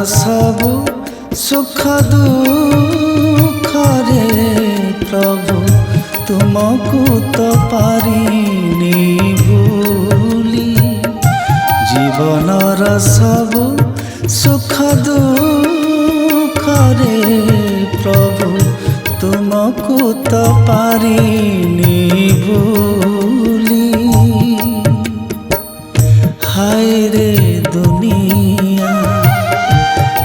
सबु सुख दुख रे प्रभु तुमको तो पारिनी भूली। जीवनर सबु सुख दुख रे प्रभु तुमको तो पारिनी भूली। हाय रे दुनिया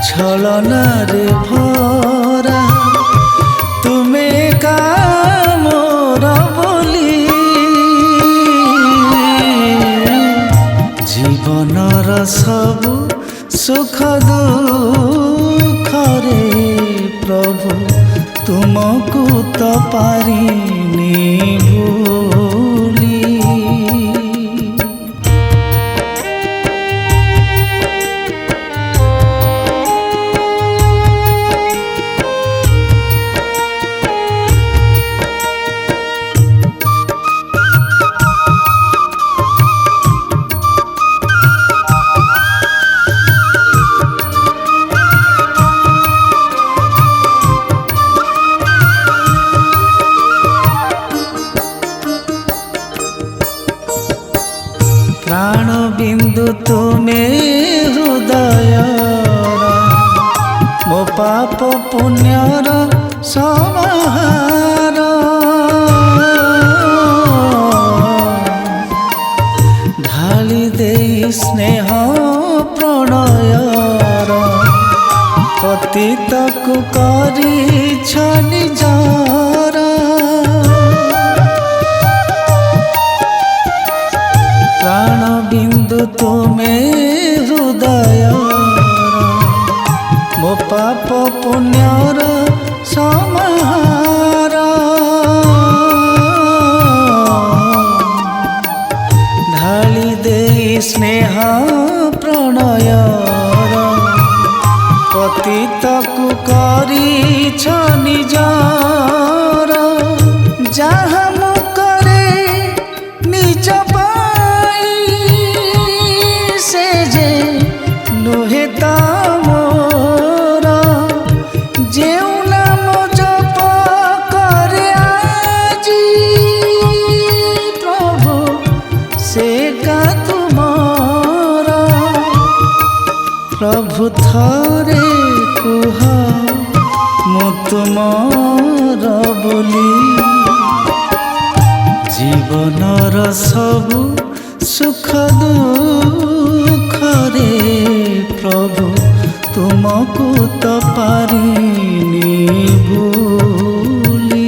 छलना रे भरा तुमे का मोर बोली। जीवनर सबु सुख दुख रे प्रभु तुमको तो पारिनी भूली। प्राण बिंदु तुमे हृदय मो पाप पुण्यर समाहार। ढाली दे स्नेह प्रणयर पतित को करिछ निजार। प्राण बिंदु तुमे हृदय मो पाप पुण्यर समाहार। ढाली दे स्नेह प्रणयर पतित को करिछ निजार। जहाँ मु करे निज नुहे मोर जेउ नाम जप करे आजी प्रभु से का तुमर। प्रभु थरे कुह मु तुमर बोली। जीवनर सबु सुख दुख रे प्रभु तुमको तो पारिनी भूली।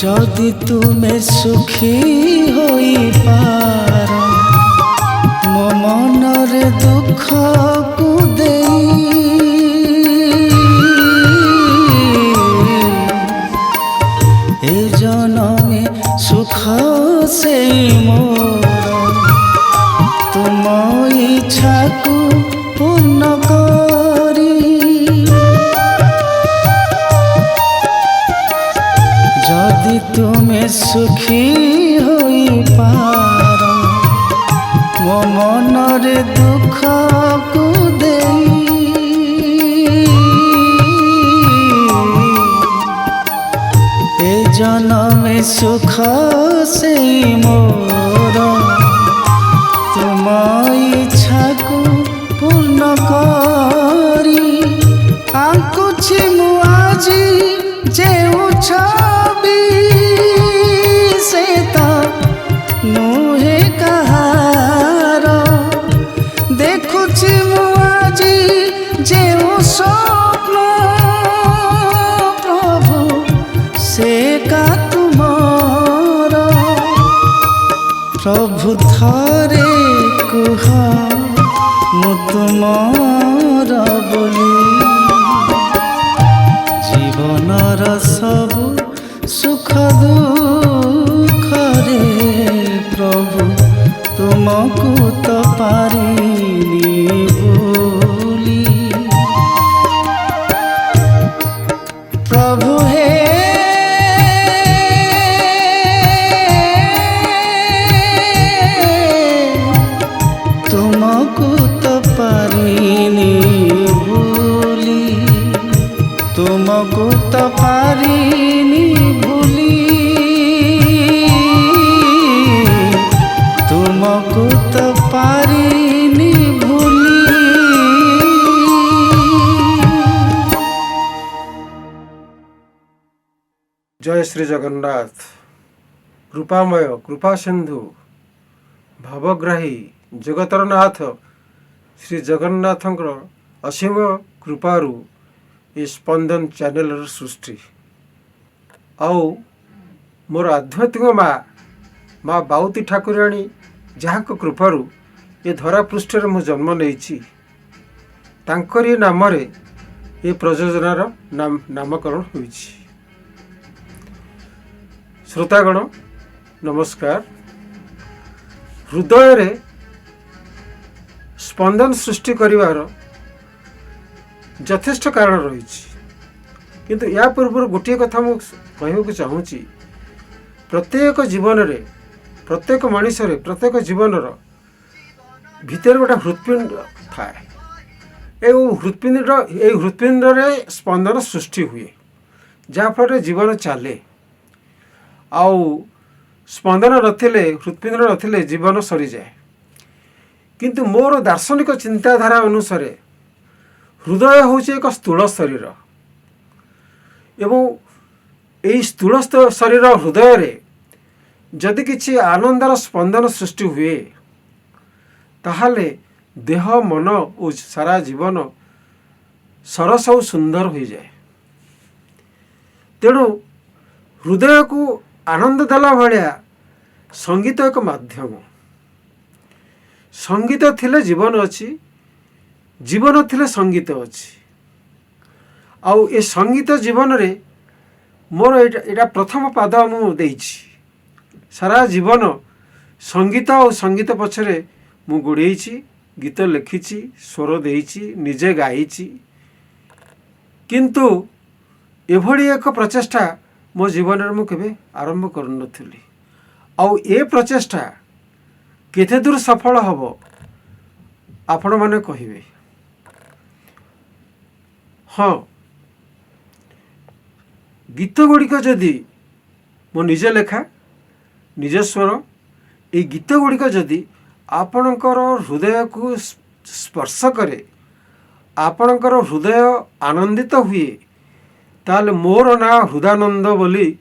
जदि तुमे सुखी होई पार मो मनर दुख को देई। ए जनमे सुख से मोर तुम इच्छा को पूर्ण करी। जदि तुमे सुखी होई पार मो मनर दुख को देई। ए जनमे सुख से मोर तुम इच्छा को पूर्ण करी। आंकुछि मु आजी जेउ छवि से तो नुहे कहार। देखुछि मु आजी जेउ स्वप्न प्रभु से का तुमर। प्रभु थरे कुह मु तुम सबु सुख दुखरे प्रभु तुमको तो पारिनी भूली। प्रभु हे तुमको तो पारिनी भूली, तुमको तो पारिनी भूली, तुमको तो पारिनी भूली। जय श्री जगन्नाथ। कृपामय कृपा सिंधु भावग्राही जगतर नाथ श्री जगन्नाथंकर असीम कृपारू ये स्पंदन चैनल सृष्टि आउ मोर आध्यात्मिक माँ बाउती ठाकुराणी जहाँ कृपारू ये धरा पृष्ठ मु जन्म नहीं तांकरी नाम ये प्रयोजनार नामकरण होइछि। श्रोतागण नमस्कार। हृदय रे स्पंदन सृष्टि करिवार यथेष्ट कारण रही, किंतु या पूर्व गोटे कथा मु कहवाक चाहूँगी। प्रत्येक जीवन रे प्रत्येक मनीष रे प्रत्येक जीवन भीतर गोटे हृत्पिंड थाए। हृत्पिंड रे स्पंदन सृष्टि हुए जहाँफल जीवन चले। आउ स्पंदन नथिले हृत्पिंड नथिले जीवन सरी जाए। किंतु मोर दार्शनिक चिंताधारा अनुसार हृदय हूँ एक स्थूल शरीर एवं यही स्थूल शरीर हृदय रे जदि किछि आनंदर स्पंदन सृष्टि हुए ताहाले देह मन और सारा जीवन सरस और सुंदर हो जाए। तेणु हृदय को आनंद देला भाया संगीत एक माध्यम। संगीत थिले जीवन अच्छी, जीवन थिले संगीत अच्छी। आउ ए संगीत जीवन रे मोर एटा प्रथम पाद मु देइछि। सारा जीवन संगीत और संगीत पछरे मु गोड़ेछि, गीत लिखिछि, स्वर देइछि, निजे गाइछि। किंतु एभली एक प्रचेष्टा मो जीवन में मु केबे आरंभ कर नथिली। आउ ए प्रचेष्टा केते दूर सफल हबो आपण माने कहिबे। हाँ, गीत गुड़िक जदि मो निजे लेखा निजे स्वर ये गीत गुड़िक जदि आपणकर हृदय को स्पर्श करे, आपणकर हृदय आनंदित हुए, ताले मोर ना हृदयानंद बोली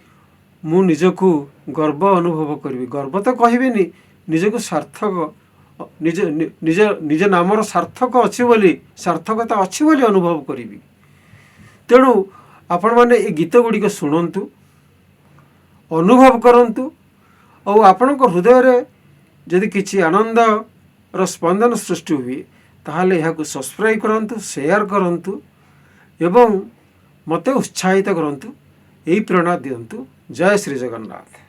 मु निजको गर्व अनुभव करी। गर्व तो कहबिनी, निजको सार्थक निज निज निज नामर सार्थक अच्छी बोली, सार्थकता अच्छी बोली अनुभव करी। तेणु आपण माने ये गीत गुड़िक शुणु, अनुभव करंतु और आपण हृदय रे जदि किछि आनंद स्पंदन सृष्टि हुए ताहले यहां को सब्सक्राइब करंतु, शेयर करंतु एवं मते उत्साहित करंतु। यही प्रेरणा दियंतु। जय श्री जगन्नाथ।